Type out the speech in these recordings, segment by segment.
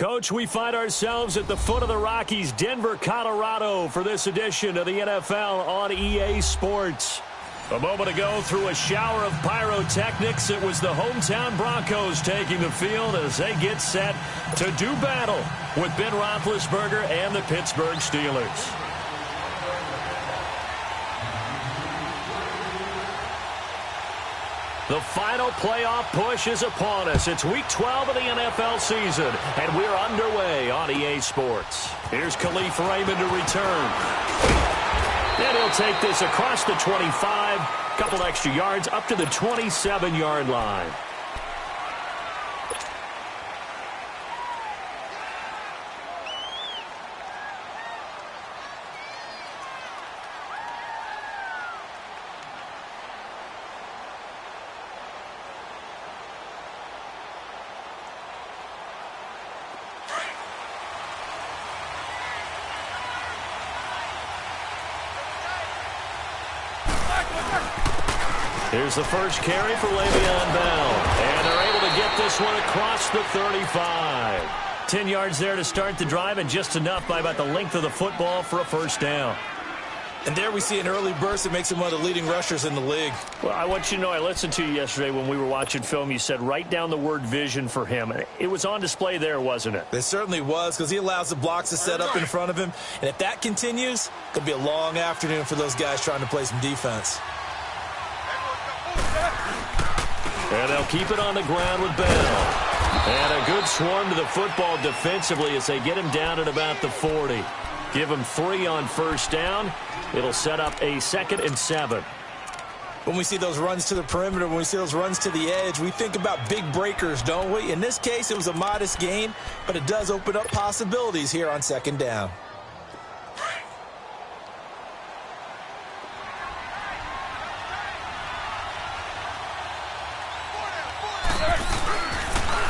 Coach, we find ourselves at the foot of the Rockies, Denver, Colorado, for this edition of the NFL on EA Sports. A moment ago, through a shower of pyrotechnics, it was the hometown Broncos taking the field as they get set to do battle with Ben Roethlisberger and the Pittsburgh Steelers. The final playoff push is upon us. It's Week 12 of the NFL season, and we're underway on EA Sports. Here's Khalif Raymond to return. And he'll take this across the 25, couple extra yards, up to the 27-yard line. Here's the first carry for Le'Veon Bell. And they're able to get this one across the 35. 10 yards there to start the drive, and just enough by about the length of the football for a first down. And there we see an early burst that makes him one of the leading rushers in the league. Well, I want you to know, I listened to you yesterday when we were watching film. You said write down the word vision for him. It was on display there, wasn't it? It certainly was, because he allows the blocks to set up in front of him. And if that continues, it could be a long afternoon for those guys trying to play some defense. And they'll keep it on the ground with Bell. And a good swarm to the football defensively as they get him down at about the 40. Give him 3 on first down. It'll set up a 2nd and 7. When we see those runs to the perimeter, when we see those runs to the edge, we think about big breakers, don't we? In this case, it was a modest gain, but it does open up possibilities here on 2nd down.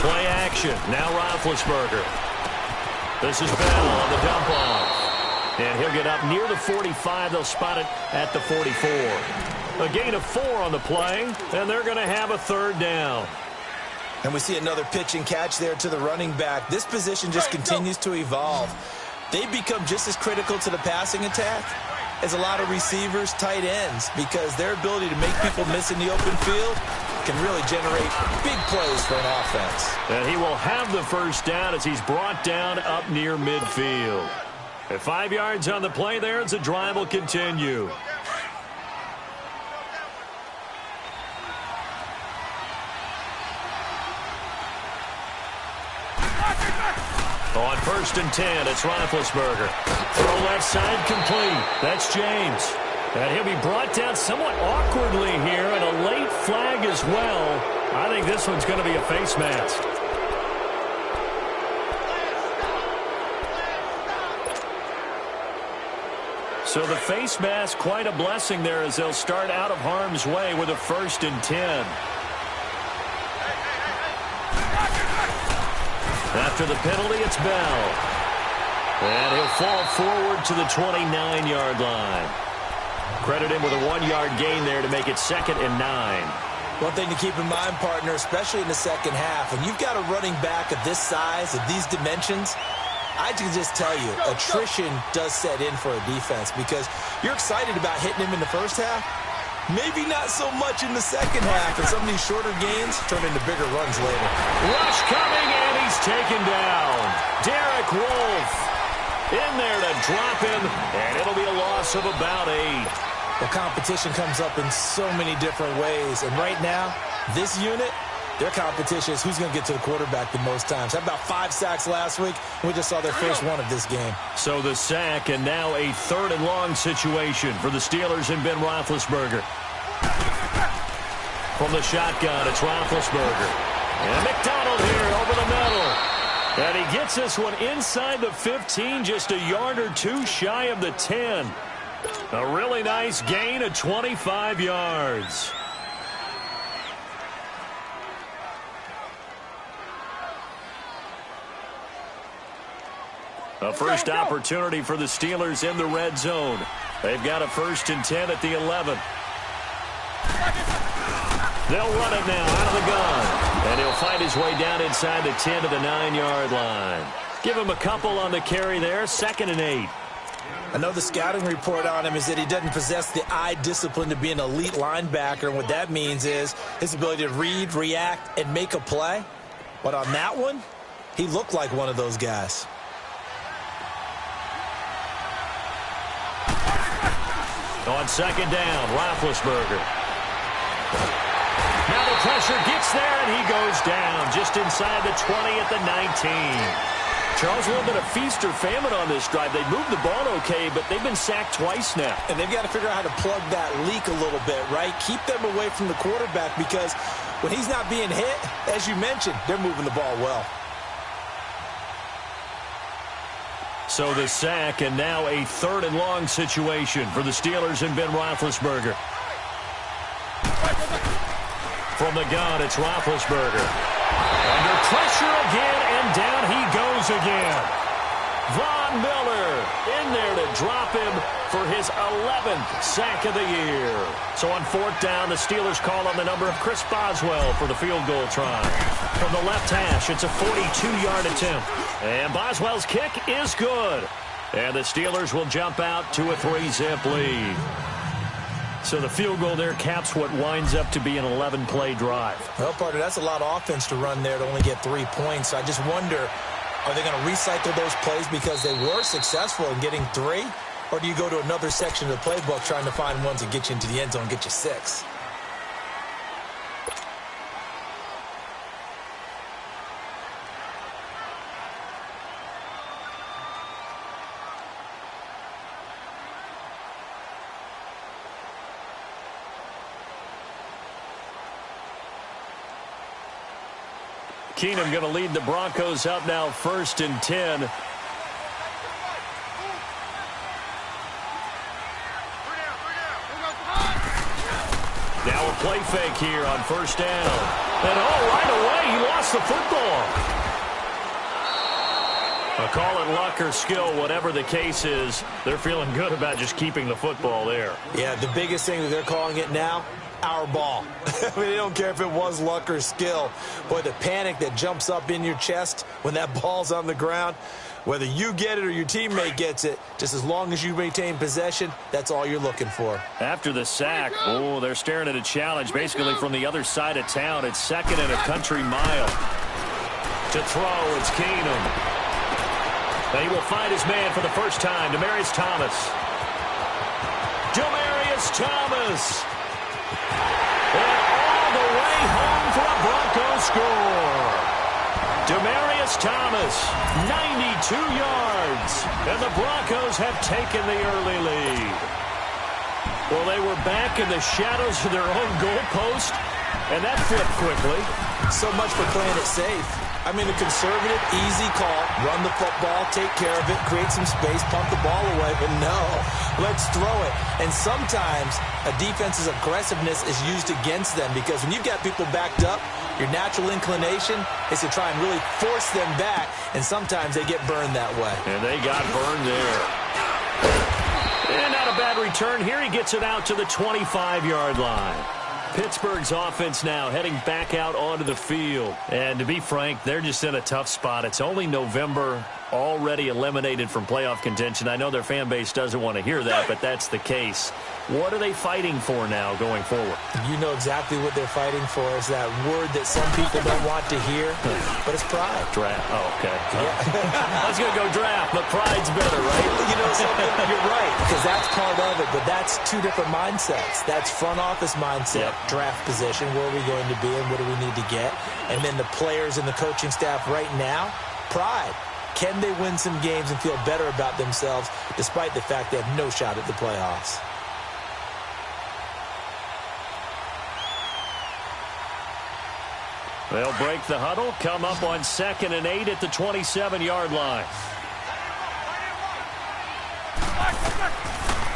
Play action. Now Roethlisberger. This is Bell on the dump off. And he'll get up near the 45. They'll spot it at the 44. A gain of 4 on the play, and they're going to have a 3rd down. And we see another pitch and catch there to the running back. This position just continues to evolve. They become just as critical to the passing attack as a lot of receivers, tight ends, because their ability to make people miss in the open field can really generate big plays for an offense. And he will have the first down as he's brought down up near midfield. At 5 yards on the play there as the drive will continue. On 1st and 10, it's Roethlisberger. Throw left side complete. That's James. And he'll be brought down somewhat awkwardly here, and a late flag as well. I think this one's going to be a face mask. So the face mask, quite a blessing there as they'll start out of harm's way with a 1st and 10. After the penalty, it's Bell. And he'll fall forward to the 29-yard line. Credit him with a 1-yard gain there to make it 2nd and 9. One thing to keep in mind, partner, especially in the second half, when you've got a running back of this size, of these dimensions, I can just tell you, attrition does set in for a defense because you're excited about hitting him in the first half. Maybe not so much in the second half, and some of these shorter gains turn into bigger runs later. Rush coming, and he's taken down. Derek Wolfe in there to drop him, and it'll be a loss of about 8. The competition comes up in so many different ways, and right now, this unit, their competition is who's going to get to the quarterback the most times. Had about 5 sacks last week. We just saw their first one of this game. So the sack, and now a 3rd and long situation for the Steelers and Ben Roethlisberger. From the shotgun, it's Roethlisberger. And McDonald here over the middle. And he gets this one inside the 15, just a yard or 2 shy of the 10. A really nice gain of 25 yards. A first opportunity for the Steelers in the red zone. They've got a 1st and 10 at the 11. They'll run it now out of the gun. And he'll find his way down inside the 10 to the 9-yard line. Give him a couple on the carry there, 2nd and 8. I know the scouting report on him is that he doesn't possess the eye discipline to be an elite linebacker. And what that means is his ability to read, react, and make a play. But on that one, he looked like one of those guys. On 2nd down, Roethlisberger. Now the pressure gets there, and he goes down just inside the 20 at the 19. Charles, a little bit of feast or famine on this drive. They moved the ball okay, but they've been sacked twice now. And they've got to figure out how to plug that leak a little bit, right? Keep them away from the quarterback because when he's not being hit, as you mentioned, they're moving the ball well. So the sack, and now a 3rd and long situation for the Steelers and Ben Roethlisberger. From the gun, it's Roethlisberger. Under pressure again, and down he goes again. Von Miller in there to drop him for his 11th sack of the year. So on 4th down, the Steelers call on the number of Chris Boswell for the field goal try. From the left hash, it's a 42-yard attempt. And Boswell's kick is good. And the Steelers will jump out to a 3-zip lead. So the field goal there caps what winds up to be an 11-play drive. Well, partner, that's a lot of offense to run there to only get 3 points. I just wonder, are they going to recycle those plays because they were successful in getting 3? Or do you go to another section of the playbook trying to find ones that get you into the end zone and get you 6? Keenum going to lead the Broncos up now 1st and 10. Now a play fake here on 1st down. And right away he lost the football. I'll call it luck or skill, whatever the case is. They're feeling good about just keeping the football there. Yeah, the biggest thing that they're calling it now, our ball. I mean, they don't care if it was luck or skill. Boy, the panic that jumps up in your chest when that ball's on the ground, whether you get it or your teammate gets it, just as long as you maintain possession, that's all you're looking for. After the sack, they're staring at a challenge basically from the other side of town. It's 2nd and a country mile. To throw, it's Keenum. And he will find his man for the first time, Demaryius Thomas. Demaryius Thomas. And all the way home for a Broncos score. Demaryius Thomas, 92 yards. And the Broncos have taken the early lead. Well, they were back in the shadows of their own goalpost, and that flipped quickly. So much for playing it safe. I mean, a conservative, easy call, run the football, take care of it, create some space, pump the ball away, but no, let's throw it. And sometimes a defense's aggressiveness is used against them because when you've got people backed up, your natural inclination is to try and really force them back, and sometimes they get burned that way. And they got burned there. And not a bad return. Here he gets it out to the 25-yard line. Pittsburgh's offense now heading back out onto the field. And to be frank, they're just in a tough spot. It's only November, already eliminated from playoff contention. I know their fan base doesn't want to hear that, but that's the case. What are they fighting for now going forward? You know exactly what they're fighting for. Is that word that some people don't want to hear, but it's pride. Draft. Oh, okay. Yeah. I was going to go draft, but pride's better, right? You know something? You're right, because that's part of it, but that's 2 different mindsets. That's front office mindset, draft position, where are we going to be and what do we need to get? And then the players and the coaching staff right now, pride. Can they win some games and feel better about themselves despite the fact they have no shot at the playoffs? They'll break the huddle, come up on 2nd and 8 at the 27-yard line.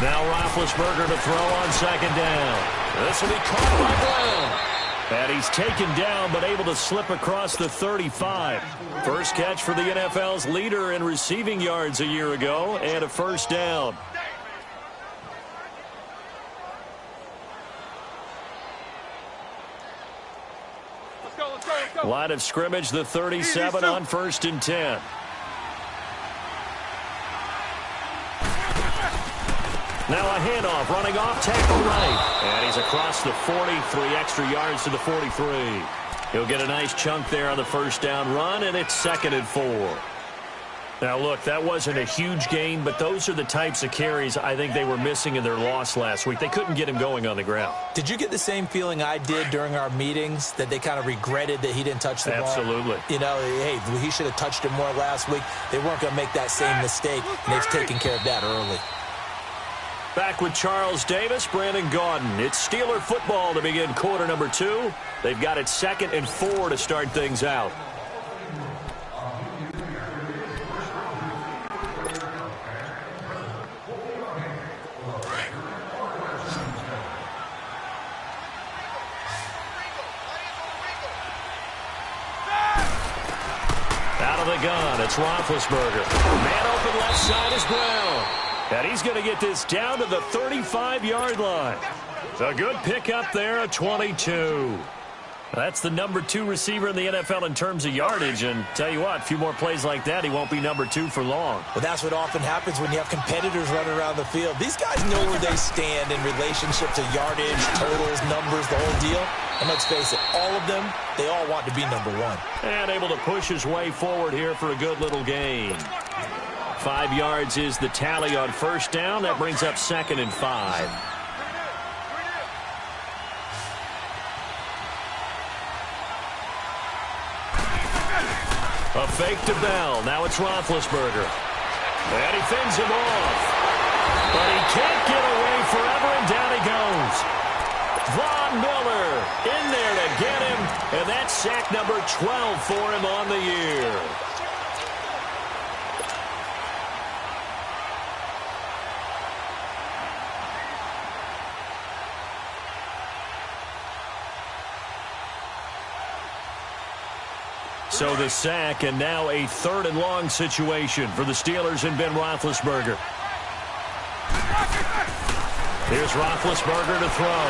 Now Roethlisberger to throw on 2nd down. This will be caught by Brown. And he's taken down but able to slip across the 35. First catch for the NFL's leader in receiving yards a year ago and a first down. Line of scrimmage, the 37 on 1st and 10. Now a handoff, running off, tackle right. And he's across the 40, 3 extra yards to the 43. He'll get a nice chunk there on the first down run, and it's 2nd and 4. Now, look, that wasn't a huge gain, but those are the types of carries I think they were missing in their loss last week. They couldn't get him going on the ground. Did you get the same feeling I did during our meetings, that they kind of regretted that he didn't touch the ball? Absolutely. You know, hey, he should have touched it more last week. They weren't going to make that same mistake, and they've taken care of that early. Back with Charles Davis, Brandon Gaudin. It's Steeler football to begin quarter number 2. They've got it 2nd and 4 to start things out. Out of the gun, it's Roethlisberger. Man open left side is Brown. And he's going to get this down to the 35-yard line. A good pickup there, a 22. That's the number 2 receiver in the NFL in terms of yardage. And tell you what, a few more plays like that, he won't be number 2 for long. Well, that's what often happens when you have competitors running around the field. These guys know where they stand in relationship to yardage, totals, numbers, the whole deal. And let's face it, all of them, they all want to be number 1. And able to push his way forward here for a good little gain. 5 yards is the tally on first down. That brings up 2nd and 5. A fake to Bell. Now it's Roethlisberger. And he fends him off. But he can't get away forever, and down he goes. Von Miller in there to get him. And that's sack number 12 for him on the year. So the sack, and now a 3rd and long situation for the Steelers and Ben Roethlisberger. Here's Roethlisberger to throw.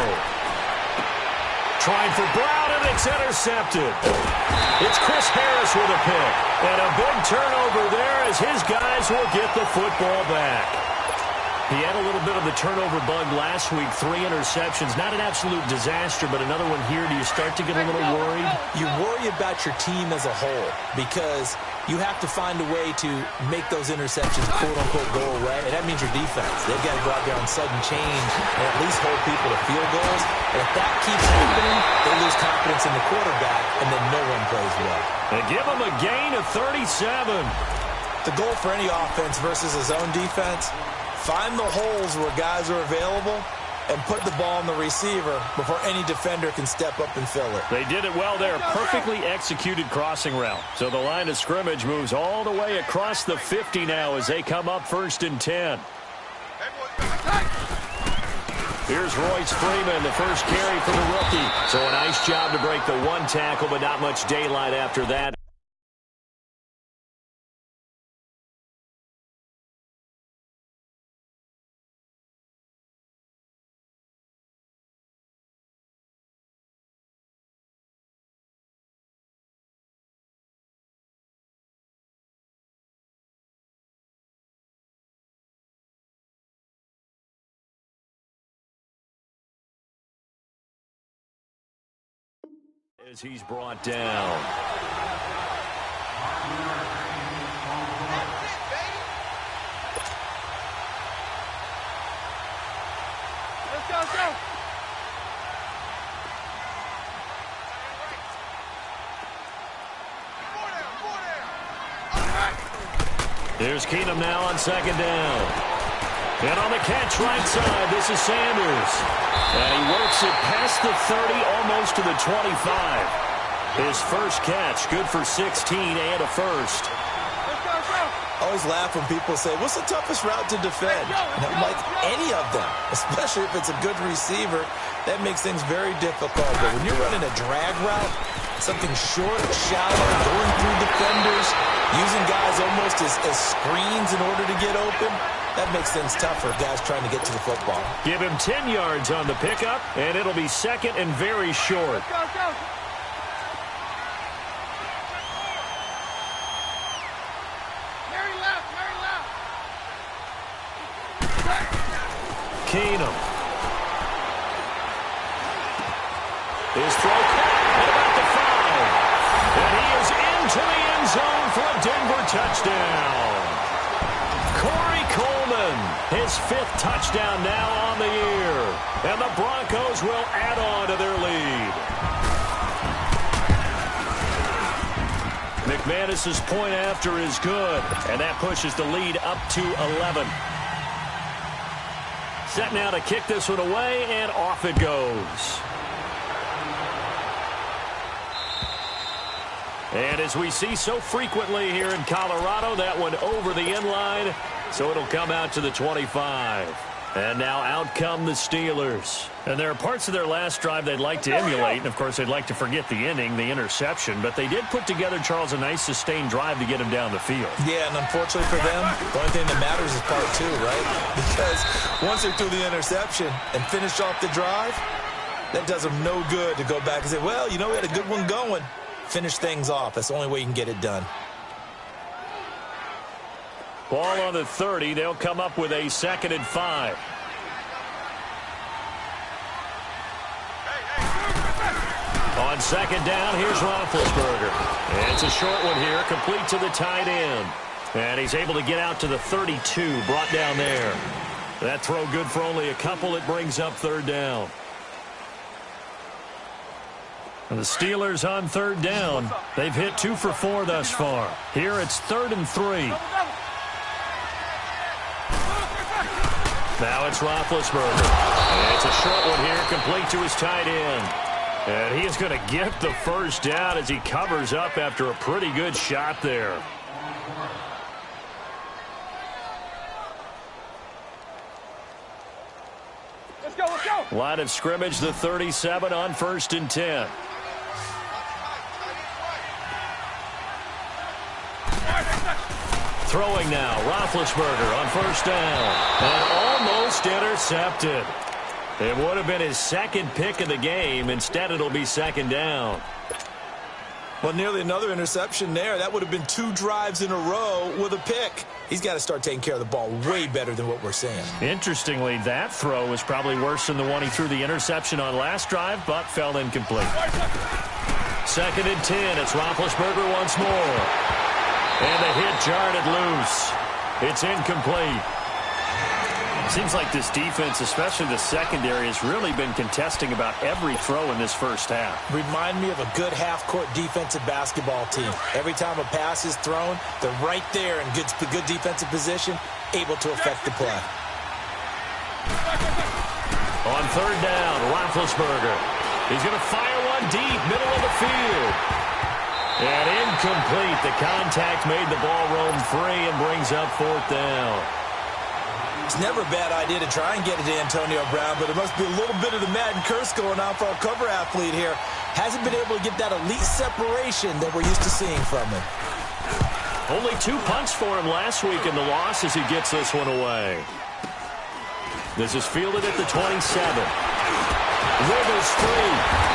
Trying for Brown, and it's intercepted. It's Chris Harris with a pick. And a big turnover there as his guys will get the football back. He had a little bit of the turnover bug last week, 3 interceptions. Not an absolute disaster, but another one here. Do you start to get a little worried? You worry about your team as a whole because you have to find a way to make those interceptions, quote-unquote, go away. And that means your defense. They've got to go out there on sudden change and at least hold people to field goals. And if that keeps happening, they lose confidence in the quarterback, and then no one plays well. They give them a gain of 37. The goal for any offense versus a zone defense, find the holes where guys are available and put the ball on the receiver before any defender can step up and fill it. They did it well there. Perfectly executed crossing route. So the line of scrimmage moves all the way across the 50 now as they come up 1st and 10. Here's Royce Freeman, the first carry for the rookie. So a nice job to break the 1 tackle, but not much daylight after that. As he's brought down. Let's go. Here's Keenum now on 2nd down. And on the catch right side, this is Sanders. And he works it past the 30, almost to the 25. His first catch, good for 16 and a first. I always laugh when people say, what's the toughest route to defend? And I'm like, any of them, especially if it's a good receiver. That makes things very difficult. But when you're running a drag route, something short, shallow, going through defenders, using guys almost as screens in order to get open, that makes things tough for guys trying to get to the football. Give him 10 yards on the pickup, and it'll be 2nd and very short. Keenum. His throw caught at about the 5. And he is into the end zone for a Denver touchdown. Corey Coleman, his 5th touchdown now on the year. And the Broncos will add on to their lead. McManus's point after is good, and that pushes the lead up to 11. Set now to kick this one away, and off it goes. And as we see so frequently here in Colorado, that one over the end line, so it'll come out to the 25. And now out come the Steelers. And there are parts of their last drive they'd like to emulate, and of course they'd like to forget the inning, the interception, but they did put together, Charles, a nice sustained drive to get him down the field. Yeah, and unfortunately for them, the only thing that matters is part 2, right? Because once they threw the interception and finished off the drive, that does them no good to go back and say, well, you know, we had a good one going. Finish things off. That's the only way you can get it done. Ball on the 30. They'll come up with a 2nd and 5. On 2nd down, here's Roethlisberger. And it's a short one here, complete to the tight end. And he's able to get out to the 32, brought down there. That throw good for only a couple. It brings up 3rd down. And the Steelers on 3rd down. They've hit 2 for 4 thus far. Here it's 3rd and 3. Now it's Roethlisberger. And it's a short one here, complete to his tight end. And he is going to get the 1st down as he covers up after a pretty good shot there. Let's go, let's go. Line of scrimmage, the 37 on 1st and 10. Throwing now, Roethlisberger on 1st down. And almost intercepted. It would have been his 2nd pick of the game. Instead, it'll be 2nd down. Well, nearly another interception there. That would have been 2 drives in a row with a pick. He's got to start taking care of the ball way better than what we're seeing. Interestingly, that throw was probably worse than the one he threw the interception on last drive, but fell incomplete. 2nd and 10. It's Roethlisberger once more. And the hit jarred it loose. It's incomplete. Seems like this defense, especially the secondary, has really been contesting about every throw in this first half. Remind me of a good half-court defensive basketball team. Every time a pass is thrown, they're right there in good defensive position, able to affect the play. On 3rd down, Roethlisberger. He's going to fire one deep, middle of the field. And incomplete. The contact made the ball roam free and brings up 4th down. It's never a bad idea to try and get it to Antonio Brown, but it must be a little bit of the Madden curse going on for our cover athlete here. Hasn't been able to get that elite separation that we're used to seeing from him. Only 2 punts for him last week in the loss as he gets this one away. This is fielded at the 27. Wiggles free.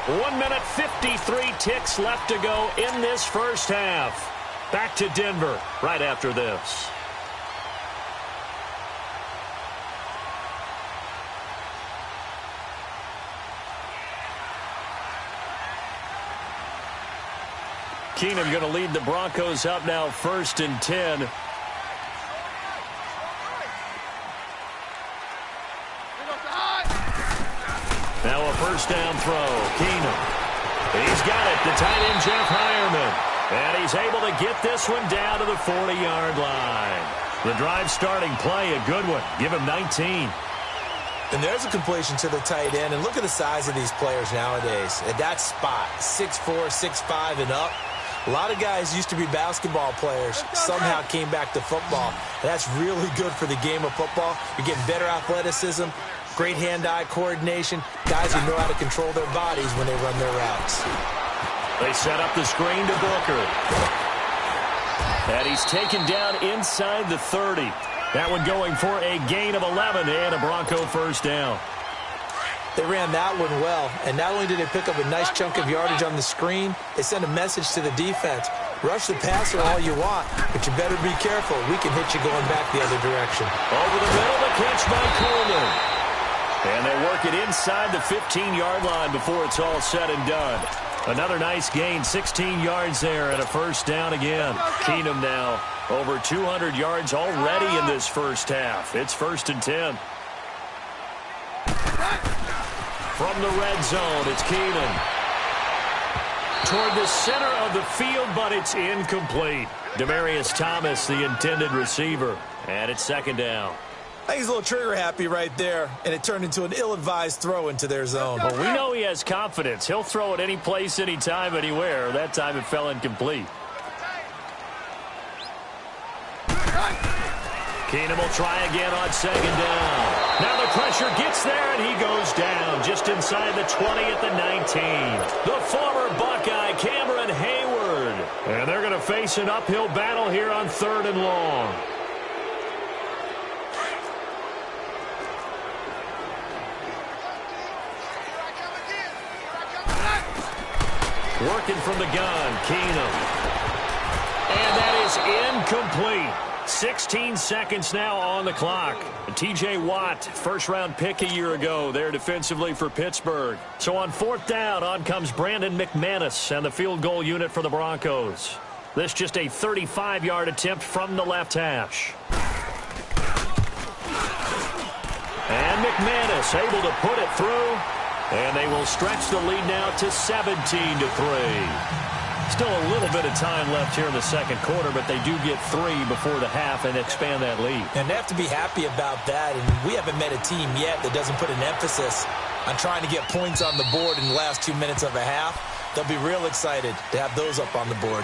1 minute, 53 ticks left to go in this first half. Back to Denver right after this. Keenum going to lead the Broncos up now 1st and 10. Now a 1st down throw. Keenum. He's got it. The tight end, Jeff Heuerman. And he's able to get this one down to the 40-yard line. The drive starting play, a good one. Give him 19. And there's a completion to the tight end. And look at the size of these players nowadays. At that spot, 6'4", 6'5", and up. A lot of guys used to be basketball players, somehow came back to football. And that's really good for the game of football. You're getting better athleticism, great hand-eye coordination, guys who know how to control their bodies when they run their routes. They set up the screen to Booker. And he's taken down inside the 30. That one going for a gain of 11 and a Bronco 1st down. They ran that one well, and not only did they pick up a nice chunk of yardage on the screen, they sent a message to the defense. Rush the passer all you want, but you better be careful. We can hit you going back the other direction. Over the middle, the catch by Coleman. And they work it inside the 15-yard line before it's all said and done. Another nice gain, 16 yards there, and a first down again. Keenum now over 200 yards already in this first half. It's 1st and 10. From the red zone, it's Keenum. Toward the center of the field, but it's incomplete. Demaryius Thomas, the intended receiver, and it's 2nd down. I think he's a little trigger happy right there, and it turned into an ill-advised throw into their zone. Well, we know he has confidence. He'll throw it any place, anytime, anywhere. That time it fell incomplete. Keenum will try again on 2nd down. Now the pressure gets there, and he goes down just inside the 20 at the 19. The former Buckeye, Cameron Hayward. And they're going to face an uphill battle here on 3rd and long. Working from the gun, Keenum. And that is incomplete. 16 seconds now on the clock. T.J. Watt, first-round pick a year ago there defensively for Pittsburgh. So on 4th down, on comes Brandon McManus and the field goal unit for the Broncos. This just a 35-yard attempt from the left hash. And McManus able to put it through. And they will stretch the lead now to 17-3. Still a little bit of time left here in the 2nd quarter, but they do get 3 before the half and expand that lead. And they have to be happy about that. And we haven't met a team yet that doesn't put an emphasis on trying to get points on the board in the last 2 minutes of a half. They'll be real excited to have those up on the board.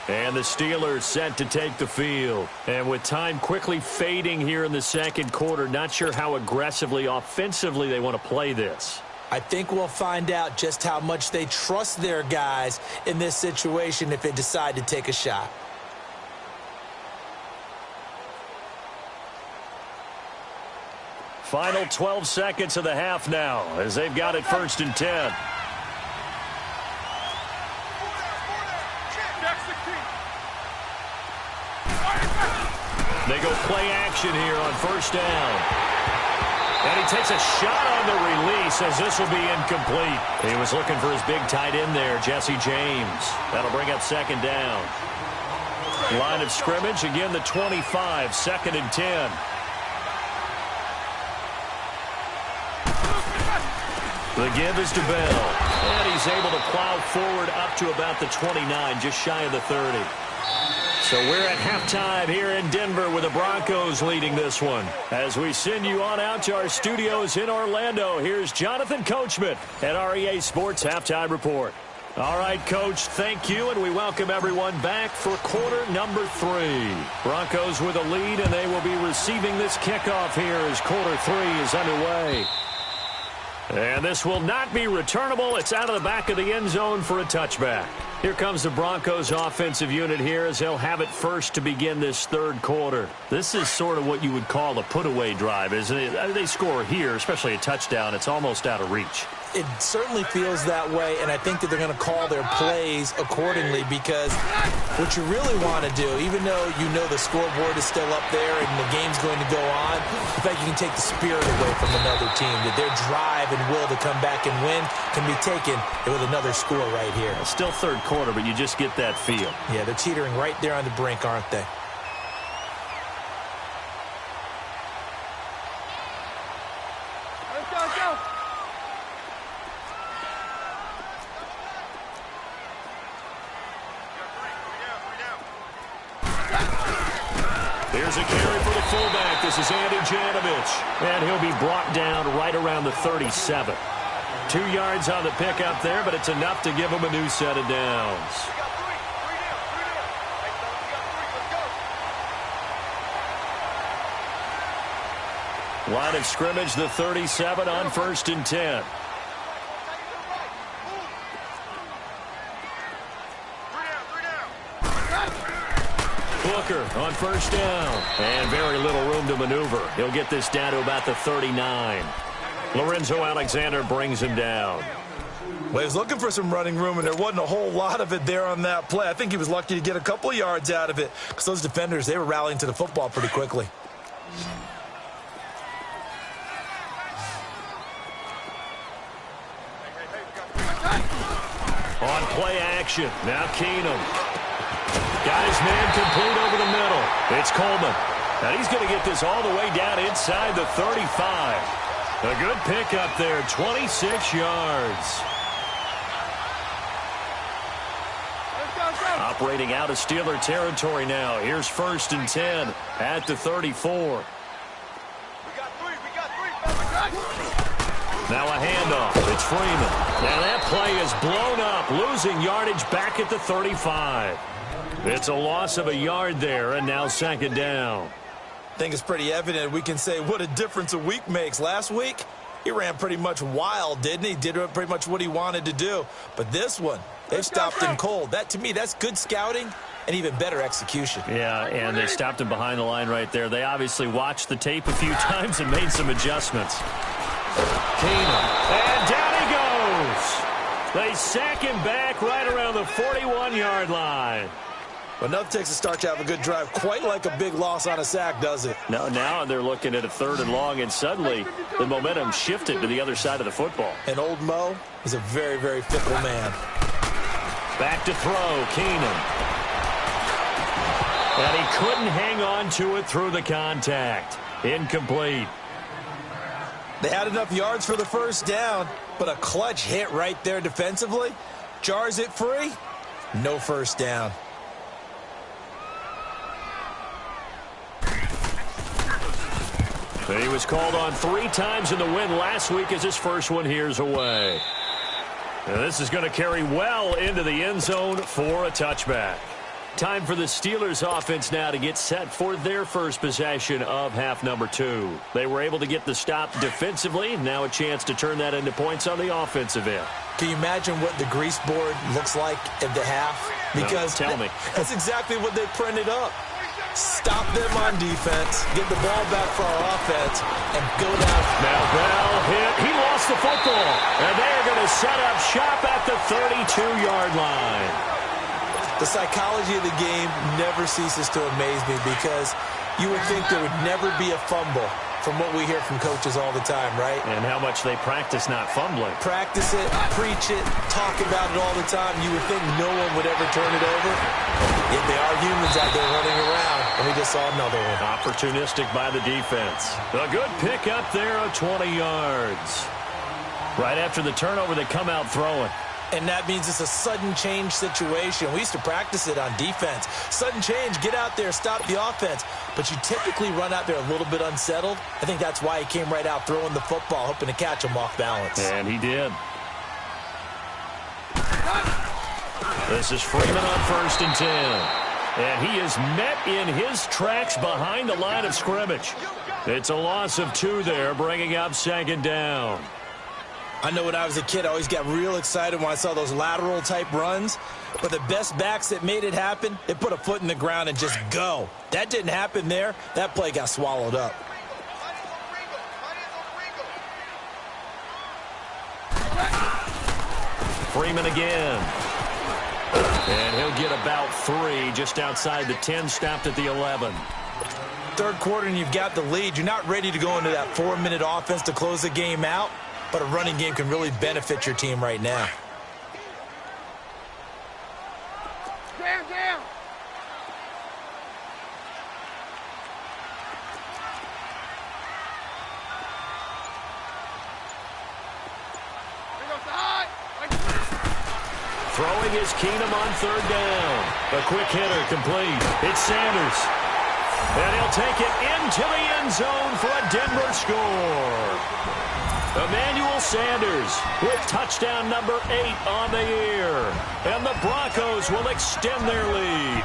And the Steelers set to take the field. And with time quickly fading here in the 2nd quarter, not sure how aggressively, offensively they want to play this. I think we'll find out just how much they trust their guys in this situation if they decide to take a shot. Final 12 seconds of the half now as they've got it 1st and 10. They go play action here on 1st down. And he takes a shot on the release as this will be incomplete. He was looking for his big tight end there, Jesse James. That'll bring up 2nd down. Line of scrimmage, again the 25, 2nd and 10. The give is to Bell. And he's able to plow forward up to about the 29, just shy of the 30. So we're at halftime here in Denver with the Broncos leading this one. As we send you on out to our studios in Orlando, here's Jonathan Coachman at our EA Sports Halftime Report. All right, Coach, thank you, and we welcome everyone back for quarter number 3. Broncos with a lead, and they will be receiving this kickoff here as quarter 3 is underway. And this will not be returnable. It's out of the back of the end zone for a touchback. Here comes the Broncos offensive unit here as they'll have it first to begin this 3rd quarter. This is sort of what you would call a put-away drive, isn't it? They score here, especially a touchdown. It's almost out of reach. It certainly feels that way, and I think that they're going to call their plays accordingly because what you really want to do, even though you know the scoreboard is still up there and the game's going to go on, I think you can take the spirit away from another team, that their drive and will to come back and win can be taken with another score right here. Still 3rd quarter, but you just get that feel. Yeah, they're teetering right there on the brink, aren't they? Let's go. Here's a carry for the fullback. This is Andy Janovich. And he'll be brought down right around the 37. 2 yards on the pickup there, but it's enough to give him a new set of downs. Line of scrimmage, the 37 on 1st and 10. Booker on 1st down. And very little room to maneuver. He'll get this down to about the 39. Lorenzo Alexander brings him down. Well, he was looking for some running room, and there wasn't a whole lot of it there on that play. I think he was lucky to get a couple of yards out of it because those defenders, they were rallying to the football pretty quickly. On play action, now Keenum. Got his man complete over the middle. It's Coleman. And he's going to get this all the way down inside the 35. A good pickup there, 26 yards. Operating out of Steeler territory now. Here's 1st and 10 at the 34. Now a handoff. It's Freeman. Now that play is blown up, losing yardage back at the 35. It's a loss of a yard there, and now 2nd down. I think it's pretty evident. We can say what a difference a week makes. Last week, he ran pretty much wild, didn't he? Did pretty much what he wanted to do. But this one, they've stopped him cold. That, to me, that's good scouting and even better execution. Yeah, and they stopped him behind the line right there. They obviously watched the tape a few times and made some adjustments. Keenum, and down he goes. They sack him back right around the 41-yard line. But enough takes a start to have a good drive. Quite like a big loss on a sack, does it? No, now they're looking at a 3rd and long, and suddenly the momentum shifted to the other side of the football. And old Mo is a very, very fickle man. Back to throw, Keenum. And he couldn't hang on to it through the contact. Incomplete. They had enough yards for the 1st down, but a clutch hit right there defensively. Jars it free. No 1st down. He was called on 3 times in the win last week as his first one here's away. And this is going to carry well into the end zone for a touchback. Time for the Steelers offense now to get set for their first possession of half number 2. They were able to get the stop defensively. Now a chance to turn that into points on the offensive end. Can you imagine what the grease board looks like at the half? Because no, tell me. That's exactly what they printed up. Stop them on defense, get the ball back for our offense, and go down. Now Bell hit. He lost the football. And they're going to set up shop at the 32-yard line. The psychology of the game never ceases to amaze me because you would think there would never be a fumble from what we hear from coaches all the time, right? And how much they practice not fumbling. Practice it, preach it, talk about it all the time. You would think no one would ever turn it over. Yet they are humans out there running around, and we just saw another one. Opportunistic by the defense. A good pick up there of 20 yards. Right after the turnover, they come out throwing. And that means it's a sudden change situation. We used to practice it on defense. Sudden change, get out there, stop the offense. But you typically run out there a little bit unsettled. I think that's why he came right out throwing the football, hoping to catch him off balance. And he did. This is Freeman on 1st and 10. And he is met in his tracks behind the line of scrimmage. It's a loss of 2 there, bringing up 2nd down. I know when I was a kid, I always got real excited when I saw those lateral-type runs. But the best backs that made it happen, they put a foot in the ground and just go. That didn't happen there. That play got swallowed up. Freeman again. And he'll get about 3 just outside the 10, stopped at the 11. 3rd quarter and you've got the lead. You're not ready to go into that 4-minute offense to close the game out. But a running game can really benefit your team right now. Down. Throwing is Keenum on 3rd down. A quick hitter complete. It's Sanders. And he'll take it into the end zone for a Denver score. Emmanuel Sanders with touchdown number 8 on the year. And the Broncos will extend their lead.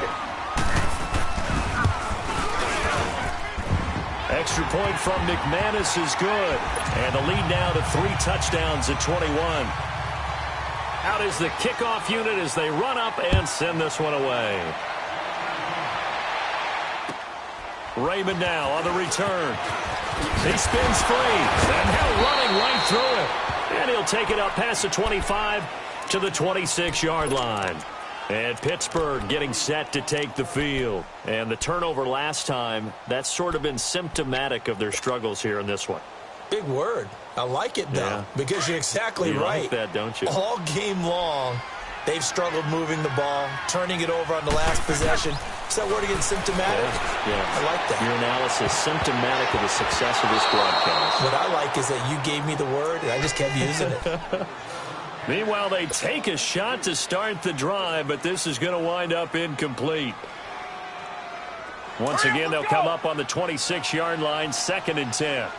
Extra point from McManus is good. And the lead now to 3 touchdowns at 21. Out is the kickoff unit as they run up and send this one away. Raymond now on the return. He spins free, and now running right through it. And he'll take it up past the 25 to the 26-yard line. And Pittsburgh getting set to take the field. And the turnover last time, that's sort of been symptomatic of their struggles here in this one. Big word. I like it, though, because you're exactly right. You like that, don't you? All game long, they've struggled moving the ball, turning it over on the last possession. Is that word again, symptomatic? Yeah. I like that. Your analysis, symptomatic of the success of this broadcast. What I like is that you gave me the word, and I just kept using it. Meanwhile, they take a shot to start the drive, but this is going to wind up incomplete. Once again, they'll come up on the 26-yard line, 2nd and 10.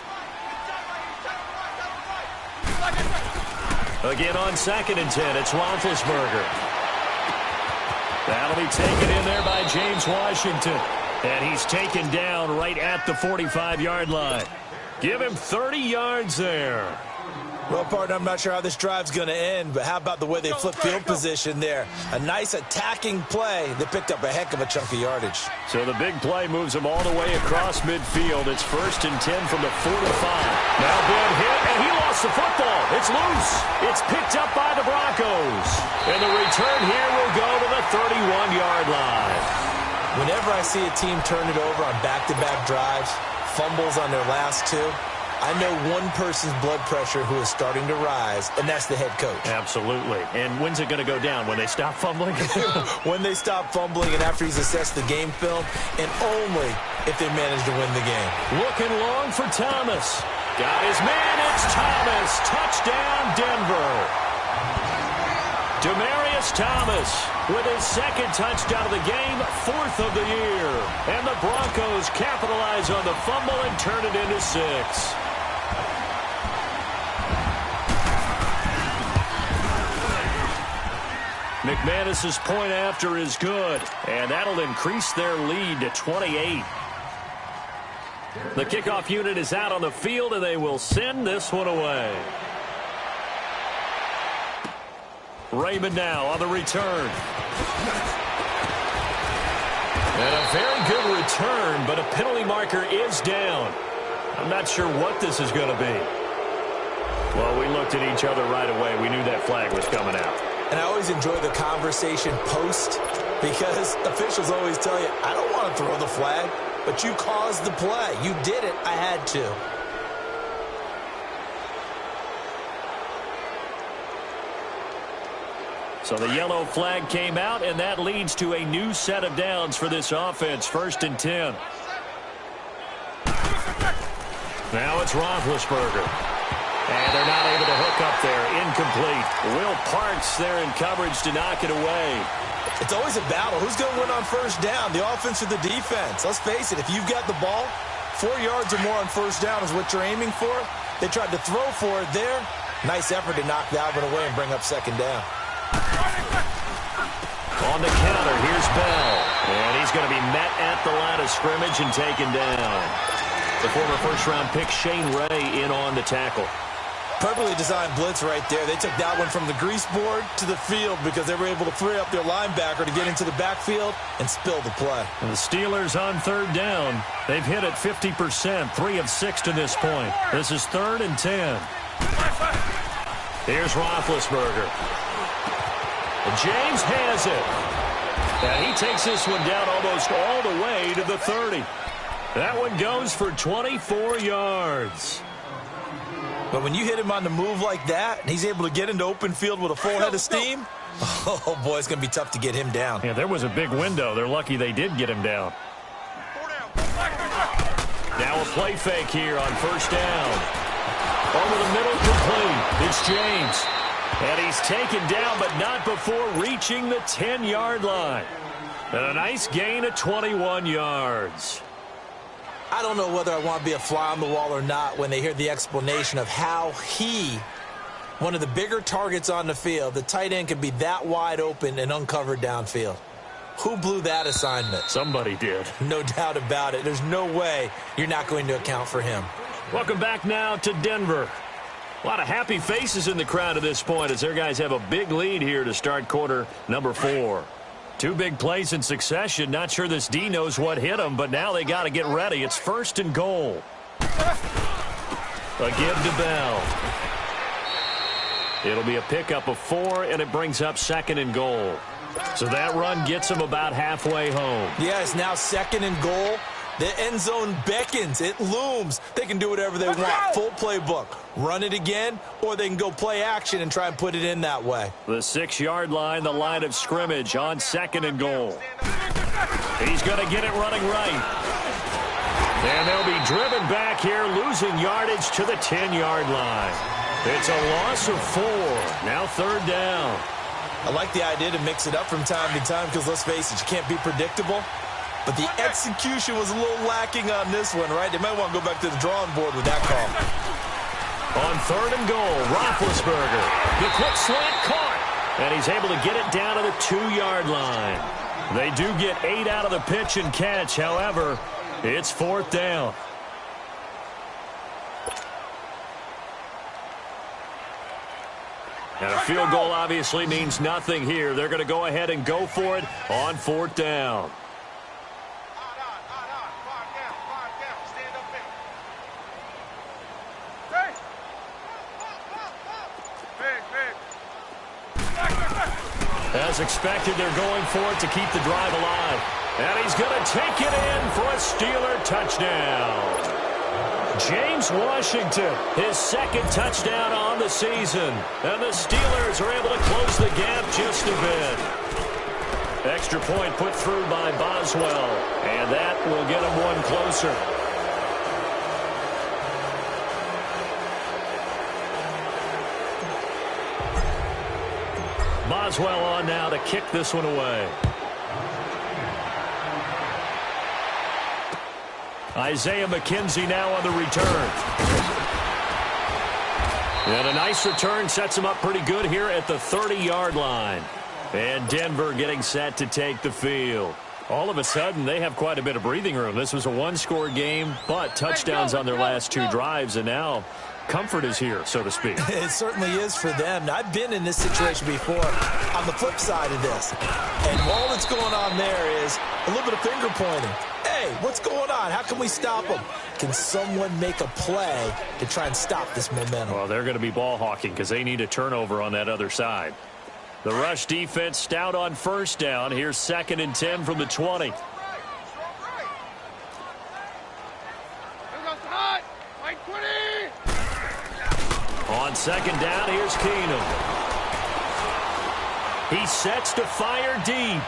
Again on 2nd and 10, it's Roethlisberger. That'll be taken in there by James Washington. And he's taken down right at the 45-yard line. Give him 30 yards there. Well, partner, I'm not sure how this drive's going to end, but how about the way they flip field position there? A nice attacking play that picked up a heck of a chunk of yardage. So the big play moves them all the way across midfield. It's 1st and 10 from the 45. Now big hit, and he lost the football. It's loose. It's picked up by the Broncos. And the return here will go to the 31-yard line. Whenever I see a team turn it over on back-to-back drives, fumbles on their last two, I know one person's blood pressure who is starting to rise, and that's the head coach. Absolutely. And when's it going to go down? When they stop fumbling? When they stop fumbling and after he's assessed the game film, and only if they manage to win the game. Looking long for Thomas. Got his man. It's Thomas. Touchdown, Denver. Demaryius Thomas with his 2nd touchdown of the game, 4th of the year. And the Broncos capitalize on the fumble and turn it into 6. McManus's point after is good, and that'll increase their lead to 28. The kickoff unit is out on the field, and they will send this one away. Raymond now on the return. And a very good return, but a penalty marker is down. I'm not sure what this is going to be. Well, we looked at each other right away. We knew that flag was coming out. And I always enjoy the conversation post because officials always tell you, I don't want to throw the flag, but you caused the play. You did it. I had to. So the yellow flag came out, and that leads to a new set of downs for this offense. 1st and 10. Now it's Roethlisberger. And they're not able to hook up there. Incomplete. Will Parks there in coverage to knock it away. It's always a battle. Who's going to win on 1st down, the offense or the defense? Let's face it, if you've got the ball, 4 yards or more on 1st down is what you're aiming for. They tried to throw for it there. Nice effort to knock Dalvin away and bring up 2nd down. On the counter, here's Bell. And he's going to be met at the line of scrimmage and taken down. The former 1st-round pick Shane Ray in on the tackle. Perfectly designed blitz right there. They took that one from the grease board to the field because they were able to free up their linebacker to get into the backfield and spill the play. And the Steelers on 3rd down. They've hit it 50%, 3 of 6 to this point. This is 3rd and 10. Here's Roethlisberger. And James has it. And he takes this one down almost all the way to the 30. That one goes for 24 yards. But when you hit him on the move like that, and he's able to get into open field with a full head of steam, oh, boy, it's going to be tough to get him down. Yeah, there was a big window. They're lucky they did get him down. Now a play fake here on 1st down. Over the middle, complete. It's James. And he's taken down, but not before reaching the 10-yard line. And a nice gain of 21 yards. I don't know whether I want to be a fly on the wall or not when they hear the explanation of how he, one of the bigger targets on the field, the tight end can be that wide open and uncovered downfield. Who blew that assignment? Somebody did. No doubt about it. There's no way you're not going to account for him. Welcome back now to Denver. A lot of happy faces in the crowd at this point as their guys have a big lead here to start quarter number 4. 2 big plays in succession. Not sure this D knows what hit him, but now they got to get ready. It's 1st and goal. A give to Bell. It'll be a pickup of 4, and it brings up 2nd and goal. So that run gets them about halfway home. Yeah, it's now 2nd and goal. The end zone beckons. It looms. They can do whatever they want. Full playbook. Run it again, or they can go play action and try and put it in that way. The 6-yard line, the line of scrimmage on 2nd and goal. He's going to get it running right. And they'll be driven back here, losing yardage to the 10-yard line. It's a loss of 4. Now 3rd down. I like the idea to mix it up from time to time because, let's face it, you can't be predictable. But the execution was a little lacking on this one, right? They might want to go back to the drawing board with that call. On 3rd and goal, Roethlisberger. The quick slant caught. And he's able to get it down to the 2-yard line. They do get 8 out of the pitch and catch. However, it's 4th down. And a field goal obviously means nothing here. They're going to go ahead and go for it on 4th down. As expected, they're going for it to keep the drive alive. And he's going to take it in for a Steeler touchdown. James Washington, his 2nd touchdown on the season. And the Steelers are able to close the gap just a bit. Extra point put through by Boswell. And that will get them one closer. Boswell on now to kick this one away. Isaiah McKenzie now on the return. And a nice return sets him up pretty good here at the 30-yard line. And Denver getting set to take the field. All of a sudden, they have quite a bit of breathing room. This was a one-score game, but touchdowns on their last 2 drives, and now comfort is here, so to speak. It certainly is for them. Now, I've been in this situation before on the flip side of this. And all that's going on there is a little bit of finger pointing. Hey, what's going on? How can we stop them? Can someone make a play to try and stop this momentum? Well, they're going to be ball hawking because they need a turnover on that other side. The rush defense stout on 1st down. Here's 2nd and 10 from the 20. On 2nd down, here's Keenum. He sets to fire deep.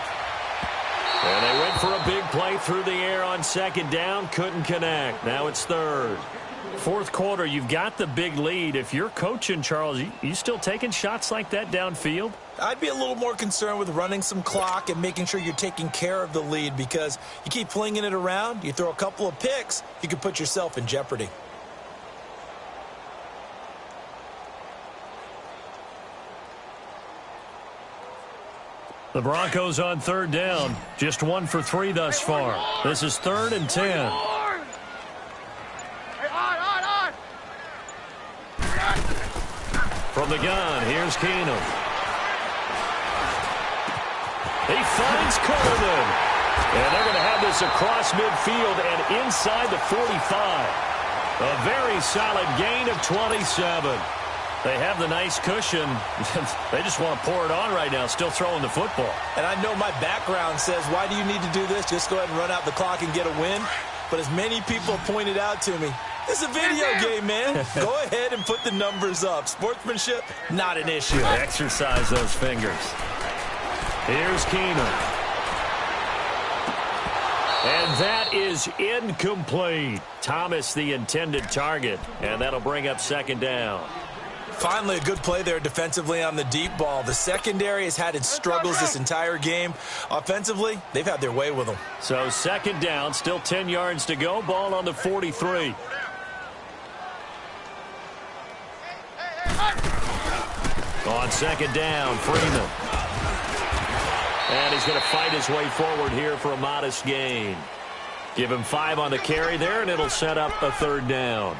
And they went for a big play through the air on 2nd down. Couldn't connect. Now it's 3rd. 4th quarter, you've got the big lead. If you're coaching, Charles, you still taking shots like that downfield? I'd be a little more concerned with running some clock and making sure you're taking care of the lead, because you keep flinging it around, you throw a couple of picks, you can put yourself in jeopardy. The Broncos on 3rd down. Just 1 for 3 thus far. This is 3rd and 10. From the gun, here's Keenum. He finds Coleman. And they're going to have this across midfield and inside the 45. A very solid gain of 27. They have the nice cushion. They just want to pour it on right now, still throwing the football. And I know my background says, why do you need to do this? Just go ahead and run out the clock and get a win. But as many people pointed out to me, it's a video game, man. Go ahead and put the numbers up. Sportsmanship, not an issue. Exercise those fingers. Here's Keenum. And that is incomplete. Thomas, the intended target. And that'll bring up 2nd down. Finally, a good play there defensively on the deep ball. The secondary has had its struggles this entire game. Offensively, they've had their way with them. So 2nd down, still 10 yards to go. Ball on the 43. On 2nd down, Freeman. And he's going to fight his way forward here for a modest gain. Give him 5 on the carry there, and it'll set up a 3rd down.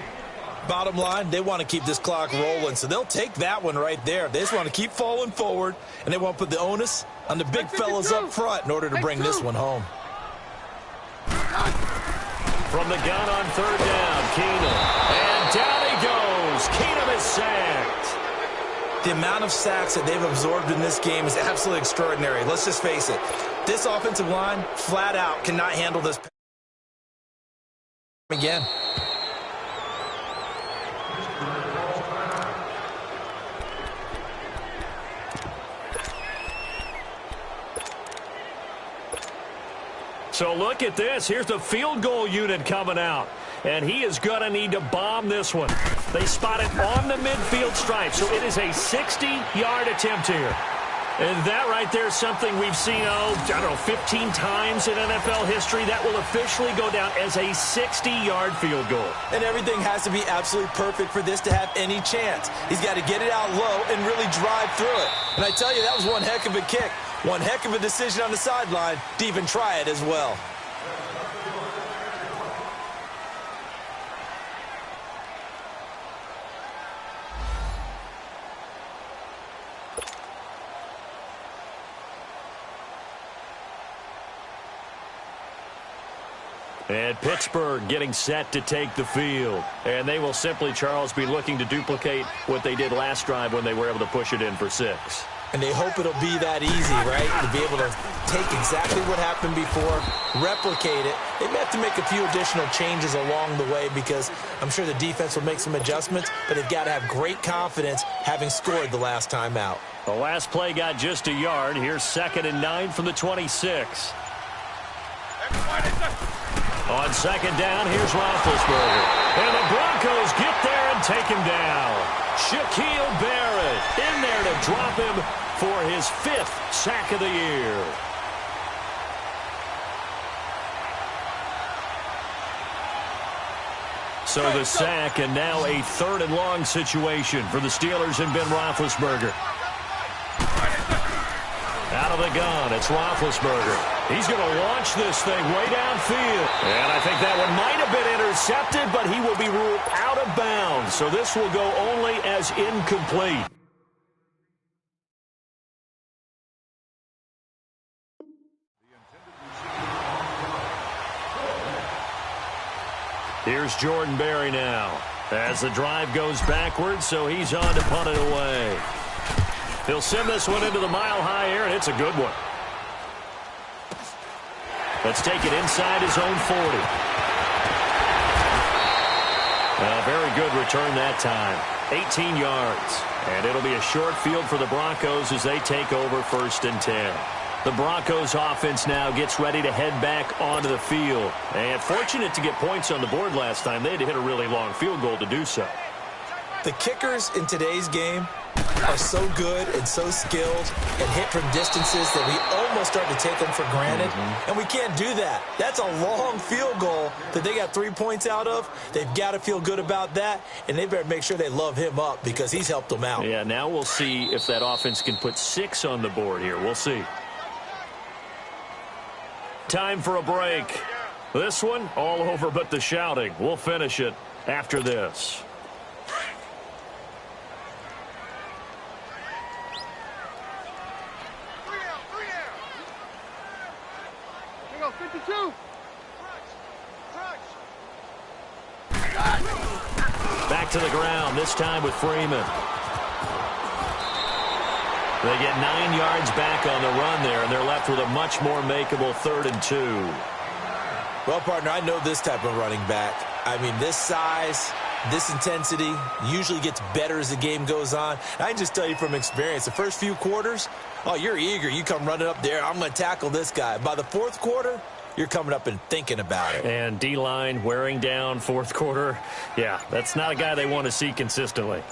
Bottom line, they want to keep this clock rolling, so they'll take that one right there. They just want to keep falling forward, and they want to put the onus on the big fellas up front in order to bring this one home. From the gun on 3rd down, Keenum. And down he goes. Keenum is sacked. The amount of sacks that they've absorbed in this game is absolutely extraordinary. Let's just face it. This offensive line, flat out, cannot handle this again. So look at this. Here's the field goal unit coming out. And he is going to need to bomb this one. They spot it on the midfield stripe. So it is a 60-yard attempt here. And that right there is something we've seen, I don't know, 15 times in NFL history. That will officially go down as a 60-yard field goal. And everything has to be absolutely perfect for this to have any chance. He's got to get it out low and really drive through it. And I tell you, that was one heck of a kick. One heck of a decision on the sideline to even try it as well. And Pittsburgh getting set to take the field. And they will simply, Charles, be looking to duplicate what they did last drive when they were able to push it in for 6. And they hope it'll be that easy, right? To be able to take exactly what happened before, replicate it. They may have to make a few additional changes along the way because I'm sure the defense will make some adjustments, but they've got to have great confidence having scored the last time out. The last play got just a yard. Here's 2nd and 9 from the 26. On 2nd down, here's Roethlisberger. And the Broncos get there and take him down. Shaquille Barrett in there to drop him for his 5th sack of the year. So the sack, and now a 3rd and long situation for the Steelers and Ben Roethlisberger. Out of the gun, it's Roethlisberger. He's going to launch this thing way downfield. And I think that one might have been intercepted, but he will be ruled out of bounds. So this will go only as incomplete. Here's Jordan Berry now. As the drive goes backwards, so he's on to punt it away. He'll send this one into the mile-high air, and it's a good one. Let's take it inside his own 40. A very good return that time. 18 yards. And it'll be a short field for the Broncos as they take over 1st and 10. The Broncos offense now gets ready to head back onto the field. And fortunate to get points on the board last time. They had to hit a really long field goal to do so. The kickers in today's game are so good and so skilled and hit from distances that we almost start to take them for granted. And we can't do that. That's a long field goal that they got 3 points out of. They've got to feel good about that, and they better make sure they love him up because he's helped them out. Yeah, now we'll see if that offense can put 6 on the board here. We'll see. Time for a break. This one, all over but the shouting. We'll finish it after this. Back to the ground, this time with Freeman. They get 9 yards back on the run there, and they're left with a much more makeable 3rd and 2. Well, partner, I know this type of running back. I mean, this size, this intensity usually gets better as the game goes on. I can just tell you from experience, the first few quarters, oh, you're eager. You come running up there, I'm going to tackle this guy. By the 4th quarter, you're coming up and thinking about it. And D-line wearing down 4th quarter. Yeah, that's not a guy they want to see consistently.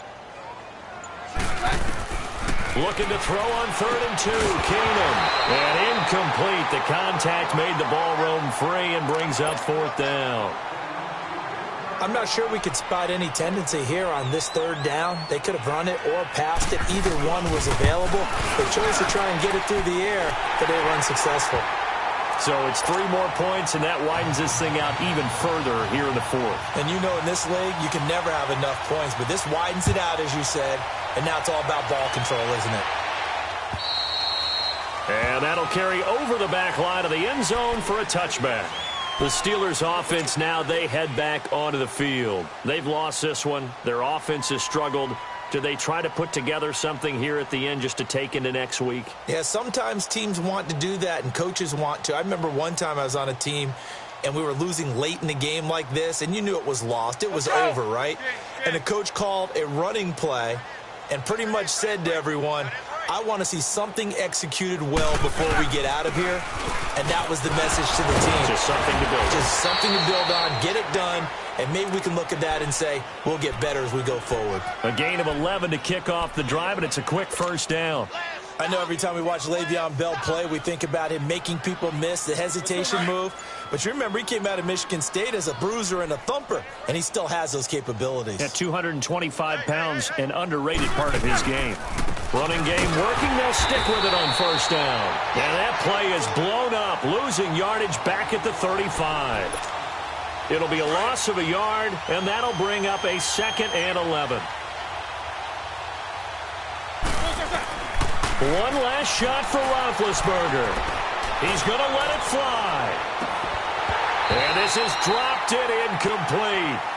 Looking to throw on 3rd and 2. Keenum. And incomplete. The contact made the ball roam free and brings up 4th down. I'm not sure we could spot any tendency here on this 3rd down. They could have run it or passed it. Either one was available. They chose to try and get it through the air, but they were unsuccessful. So it's 3 more points, and that widens this thing out even further here in the 4th. And you know in this league, you can never have enough points, but this widens it out, as you said, and now it's all about ball control, isn't it? And that'll carry over the back line of the end zone for a touchback. The Steelers' offense now, they head back onto the field. They've lost this one. Their offense has struggled Do they try to put together something here at the end just to take into next week? Yeah, sometimes teams want to do that and coaches want to. I remember one time I was on a team and we were losing late in the game like this, and you knew it was lost. It was over, right? And the coach called a running play and pretty much said to everyone, I want to see something executed well before we get out of here. And that was the message to the team. Just something to build on. Just something to build on, get it done, and maybe we can look at that and say, we'll get better as we go forward. A gain of 11 to kick off the drive, and it's a quick first down. I know every time we watch Le'Veon Bell play, we think about him making people miss, the hesitation move. But you remember, he came out of Michigan State as a bruiser and a thumper, and he still has those capabilities. At 225 pounds, an underrated part of his game. Running game working, they'll stick with it on first down. And that play is blown up, losing yardage back at the 35. It'll be a loss of a yard, and that'll bring up a 2nd and 11. One last shot for Roethlisberger. He's going to let it fly. And this is dropped it incomplete.